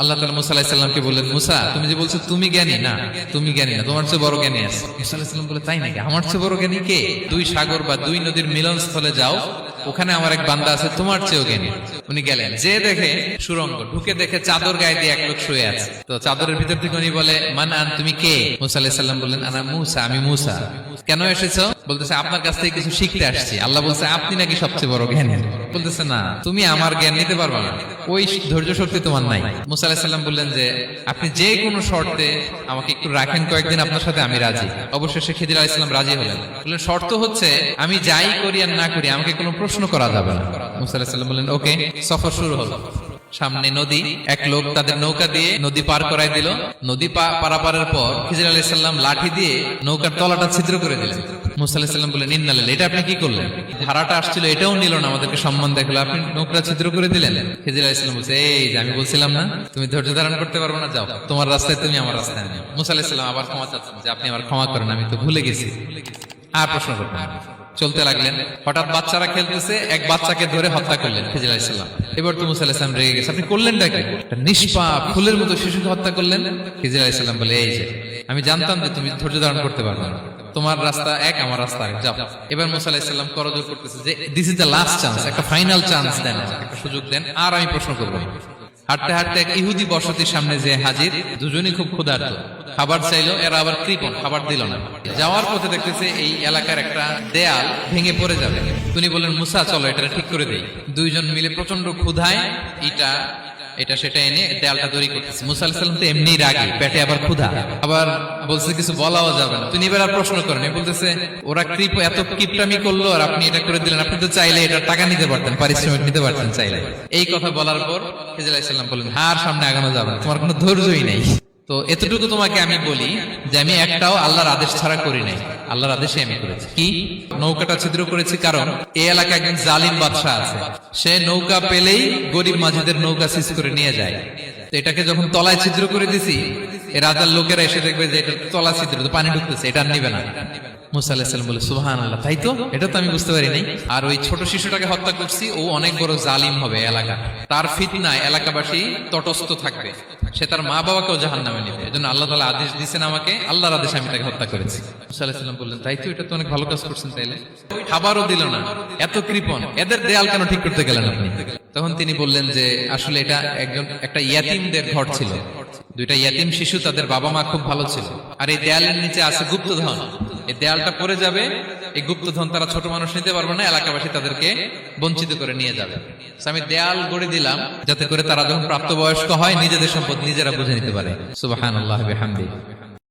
আল্লাহ তাআলা মুসা আলাইহিস সালামকে বললেন, মুসা তুমি যে বলছো তুমি জ্ঞানী, না তুমি জ্ঞানী না, তোমার চেয়ে বড় জ্ঞানী আছে। মুসা আলাইহিস সালাম বলে, তাই নাকি? আমার চেয়ে বড় জ্ঞানী কে? দুই সাগর বা দুই নদীর মিলনস্থলে যাও, ওখানে আমার এক বান্দা আছে তোমার চেয়েও জ্ঞানী। উনি গেলেন, যে দেখে সুরঙ্গ, ঢুকে দেখে চাদর গায়ে দিয়ে এক লোক শুয়ে আছে। তো চাদরের ভিতর থেকে উনি বলে, মান আন, তুমি কে? মুসা আলাইহিস সালাম বললেন, আনা মুসা, আমি মুসা। কেন এসেছো? বলতেছে, আপনার কাছ থেকে কিছু শিখতে আসছি। আল্লাহ বলছে, আপনি নাকি সবচেয়ে বড় জ্ঞানী। বলতেছে, না, তুমি আমার জ্ঞান নিতে পারবে না, ওই ধৈর্য শক্তি তোমার নাই। মুসা আলাইহিস সালাম বললেন যে, আপনি যে কোনো শর্তে আমাকে একটু রাখেন কয়েকদিন, আপনার সাথে আমি রাজি। অবশেষে খিদির আলাইহিস সালাম রাজি হলেন। বললেন, শর্ত হচ্ছে আমি যাই করি আর না করি আমাকে কোনো প্রশ্ন করা যাবে না। মুসা আলাইহিস সালাম বললেন, ওকে। সফর শুরু হলো। সামনে নদী, এক লোক তাদের নৌকা দিয়ে নদী পার করাই দিল। নদী পারাপারের পর খিজির আলাইহিস সালাম লাঠি দিয়ে নৌকার তলাটা ছিদ্র করে দিলেন। মুসা আলাইহিস সালাম বললেন, ইন্না লিল্লাহি, এটা আপনি কি করলেন? ধারাটা আসছিল, এটাও নিল না, আমাদেরকে সম্মান দেখালো, আপনি নৌকা ছিদ্র করে দিলেন। খিজির আলাইহিস সালাম বলছে, এই যে আমি বলছিলাম না তুমি ধৈর্য ধারণ করতে পারবে না, যাও তোমার রাস্তায় তুমি, আমার রাস্তায় নেই। মুসা আলাইহিস সালাম আবার ক্ষমা চাচ্ছেন যে, আপনি আমার ক্ষমা করেন, আমি তো ভুলে গেছি। আর প্রশ্ন করতেন না। চলতে লাগলেন। হঠাৎ বাচ্চারা খেলতেছে, এক বাচ্চাকে ধরে হত্যা করলেন খিজির আলাইহিস সালাম। এবার তো মুসা আলাইহিস সালাম রেগে গেছে, আপনি করলেনটা কি? নিষ্পাপ ফুলের মতো শিশুকে হত্যা করলেন। খিজির আলাইহিস সালাম বলে, এই যে আমি জানতাম যে তুমি ধৈর্য ধারণ করতে পারবে না, তোমার রাস্তা এক, আমার রাস্তা এক, যাও। এবার মুসা আলাইহিস সালাম করজোর করতেছে যে, this is the last chance, একটা ফাইনাল চান্স দেন, একটা সুযোগ দেন, আর আমি প্রশ্ন করব না। হাঁটতে হাঁটতে এক ইহুদি বসতির সামনে যে হাজির, দুজনই খুব ক্ষুধার্ত, খাবার চাইলো, এরা আবার কৃপণ, খাবার দিল না। যাওয়ার পথে দেখতেছে এই এলাকার একটা দেয়াল ভেঙে পড়ে যাবে। তিনি বললেন, মুসা চলো এটা ঠিক করে দেই। দুইজন মিলে প্রচন্ড ক্ষুধায় এটা সেটা এনে দেয়ালটা তৈরি করতেছে। মুসা আলাইহিস সালাম তো এমনি রাগী, পেটে আবার ক্ষুধা, আবার বলছে কিছু বলাও যাবে না। তিনি এবার আর প্রশ্ন করেন, বলতেছে, ওরা এত কিপটামি করলো আর আপনি এটা করে দিলেন, আপনি তো চাইলে এটা টাকা নিতে পারতেন, পারিশ্রমিক নিতে পারতেন চাইলে। এই কথা বলার পর খিজির আলাইহিস সালাম বললেন, আর সামনে আগানো যাবে না, তোমার কোনো ধৈর্যই নেই। তো এতটুকু তোমাকে আমি বলি যে আমি একটাও আল্লাহর আদেশ ছাড়া করি নাই, আল্লাহর আদেশে আমি করেছি। কি? নৌকাটা ছিদ্র করেছি কারণ এই এলাকায় একজন জালিম বাদশা আছে, সে নৌকা পেলেই গরিব মাঝিদের নৌকা সিজ করে নিয়ে যায়। তো এটাকে যখন তলায় ছিদ্র করে দিছি, এই রাজার লোকেরা এসে দেখবে যে এটা তলা ছিদ্র, তো পানি ঢুকতেছে, এটা আর নিবে না। মুসা আলাইহিস সালাম বলে, সুবহানাল্লাহ, তাই তো, এটা তো আমি বুঝতে পারি নাই। আর ওই ছোট শিশুটাকে হত্যা করছি, ও অনেক বড় জালিম হবে এলাকা, তার ফিতনায় এলাকাবাসী তটস্থ থাকবে, সে তার মা বাবাকেও জাহান্নামে নেবে। এজন্য আল্লাহ তাআলা আদেশ দিয়েছেন আমাকে, আল্লাহর আদেশে আমি তাকে হত্যা করেছি। মুসা আলাইহিস সালাম বললেন, তাই তো, এটা তো অনেক ভালো কাজ করছেন। তাইলে খাবারও দিল না, এত কৃপণ, এদের দেয়াল কেন ঠিক করতে গেলেন আপনি? তখন তিনি বললেন যে, আসলে এটা একটা ইয়াতিমদের ঘর ছিল, দুইটা ইয়াতিম শিশু, তাদের বাবা মা খুব ভালো ছিল, আর এই দেয়ালের নিচে আছে গুপ্তধন। এই দেয়ালটা পড়ে যাবে, এই গুপ্তধন তারা ছোট মানুষ নিতে পারবে না, এলাকাবাসী তাদেরকে বঞ্চিত করে নিয়ে যাবে। আমি দেয়াল গড়ে দিলাম যাতে করে তারা যখন প্রাপ্তবয়স্ক হয় নিজেদের সম্পদ নিজেরা বুঝে নিতে পারে। সুবহানাল্লাহি ওয়া বিহামদিহি।